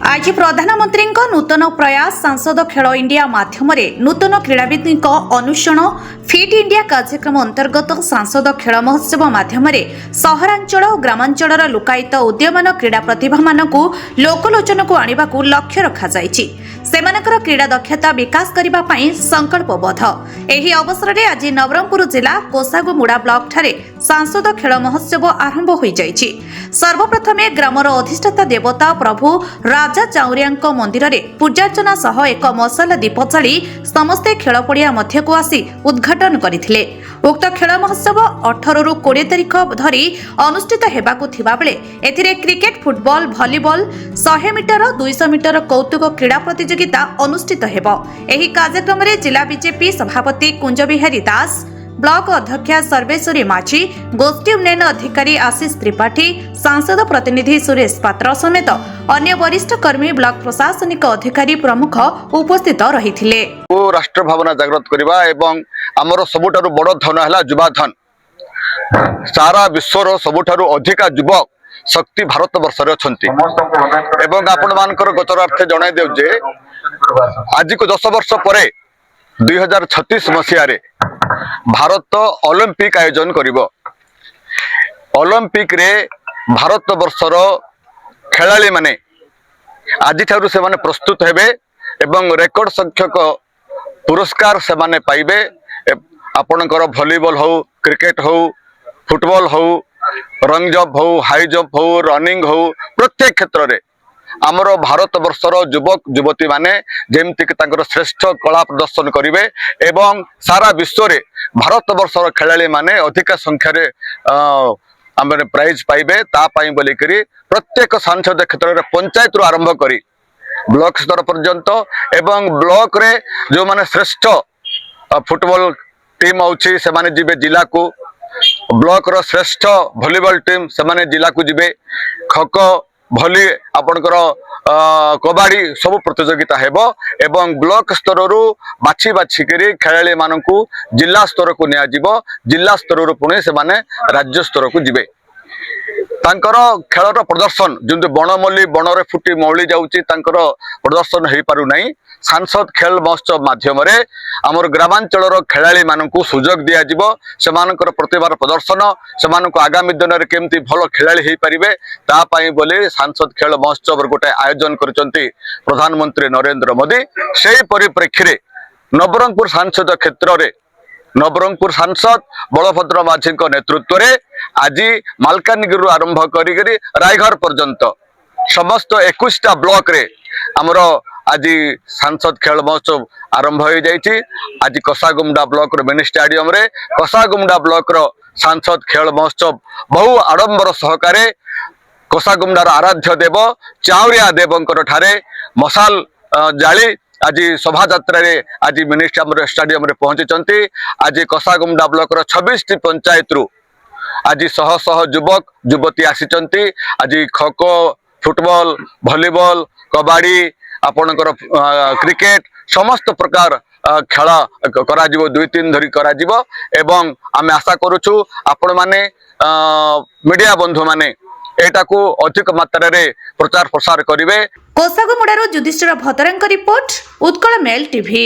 आज प्रधानमंत्री नूतन प्रयास सांसद खेल इंडिया माध्यम नूतन क्रीड़ाविद अनुषण फिट इंडिया कार्यक्रम अंतर्गत सांसद खेल महोत्सव माध्यम सहरांचल और ग्रामांचल लुकायित उदीयमान क्रीड़ा प्रतिभा मानक लोकलोचन को आने को लक्ष्य रखा सेमानकर क्रीड़ा दक्षता विकास करने संकल्पबद्ध। एही अवसर में आज नवरंगपुर जिला कोसागुमुड़ा ब्लॉक ठारे सांसद खेल महोत्सव आरंभ हो जाइछि। सर्वप्रथमे ग्रामर अधिष्ठाता देवता प्रभु राजा चाउरिया मंदिर में पूजार्चना सह एक मशाल दीप जाली समस्ते खेल पड़िया मध्य को आसी उद्घाटन करथिले। उक्त खेल महोत्सव 18 रु 20 तारिख धरी अनुष्ठित हेबाकु थिबा बेले एथिरे क्रिकेट, फुटबॉल, भलीबॉल, 100 मीटर, 200 मीटर कौतुक क्रीड़ा प्रतियोगिता अनुष्ठित हेबो। एही कार्यक्रम रे जिला बीजेपी सभापति कुंज बिहारी दास, ब्लॉक अध्यक्षा सर्वेश्वरी माझी, गोष्ठी उन्नयन अधिकारी आशीष त्रिपाठी, सांसद प्रतिनिधि सुरेश पात्र समेत अन्य वरिष्ठ कर्मी, ब्लॉक प्रशासनिक अधिकारी प्रमुख उपस्थित रहिथिले। राष्ट्र भावना जागृत करबा एवं हमर सबुठारु बड़ धन हला युवा धन। सारा विश्वर सबुठारु अधिका युवक शक्ति भारत वर्ष रे अछंती एवं आपण मानकर गतरार्थ जणाई देउ जे आज को 10 वर्ष परे 2036 मसिया रे भारत ओलंपिक आयोजन करिवो। ओलंपिक रे भारत वर्षर खेलाड़ी माने आज ठारू से माने प्रस्तुत हेबे एवं रेकर्ड संख्यक पुरस्कार से माने पाइबे। आपणकर भलीबॉल हो, क्रिकेट हो, फुटबॉल हो, रंग जंप हो, हाई जंप हो, रनिंग हो, प्रत्येक क्षेत्र रे आमर भारत वर्षर युवक युवती माने जेमति कि तांकर श्रेष्ठ कला प्रदर्शन करिवे एवं सारा विश्व रे भारत वर्षर खेलाड़ी माने अधिक संख्या रे आमरे प्राइज पाइबे। ता पई बोली करी प्रत्येक सांसद क्षेत्र रे पंचायत रु आरंभ करी ब्लॉक स्तर पर्यंत एवं ब्लॉक रे जो माने श्रेष्ठ फुटबॉल टीम होछि से माने जिबे जिला को, ब्लॉक रो श्रेष्ठ वॉलीबॉल टीम से माने जिला को जिबे, खो भली आपणकर कबाड़ी सब प्रतियोगिता हेबो एवं ब्लॉक स्तर रु बाछी बाछी करी खेलाड़ी मानकू जिला स्तर को निया जिवो। जिला स्तर रु पुणी से माने राज्य स्तर को जिबे। तांकर खेलर प्रदर्शन जो बनमल्ली बनरे फुटी मौली जाउची तांकर प्रदर्शन हेई पारु नाही। सांसद खेल महोत्सव माध्यम रे आमर ग्रामांचल खेलाड़ी मानकू सुजोग दिया जिवो। सेमानकर प्रतिभार प्रदर्शन सेमानकू आगामी दिन रे केमती भलो खेलाड़ी हेई परिबे ता पई बोली सांसद खेल महोत्सव गोटे आयोजन करचंती प्रधानमंत्री नरेंद्र मोदी। सेही परिप्रेक्षी रे नवरंगपुर सांसद क्षेत्र रे नवरंगपुर सांसद बलभद्र माझी नेतृत्व रे आज मालकानगिरी आरंभ करी रायघर पर्यंत समस्त 21टा ब्लॉक रे आमर आज सांसद खेल महोत्सव आरंभ हो जाइए। आज कोसागुमुड़ा ब्लॉक रो मिनी स्टेडियम रे कोसागुमुड़ा ब्लॉक रो सांसद खेल महोत्सव बहु आडंबर सहकारे कोसागुमुड़ार आराध्य देव चाउरिया देवंकर ठारे मशाल जाली आज शोभा यात्रा रे आज मिनी स्टेडियम रे पहुंची। आज कोसागुमुड़ा ब्लॉक रो 26टी पंचायत रु आज शह शह युवक युवती आसीचंती। आज खो खो, फुटबॉल, भलीबॉल, कबाड़ी, आपणकर क्रिकेट समस्त प्रकार खेला करा जिवो 2 3 धरी करा जिवो एवं आमे आशा करूछु आपण माने मीडिया बंधु माने एटा को अधिक मात्रा रे प्रचार प्रसार करिवे। कोसागुमुड़ारो Yudhishthir Bhadrak report, Utkal mail TV.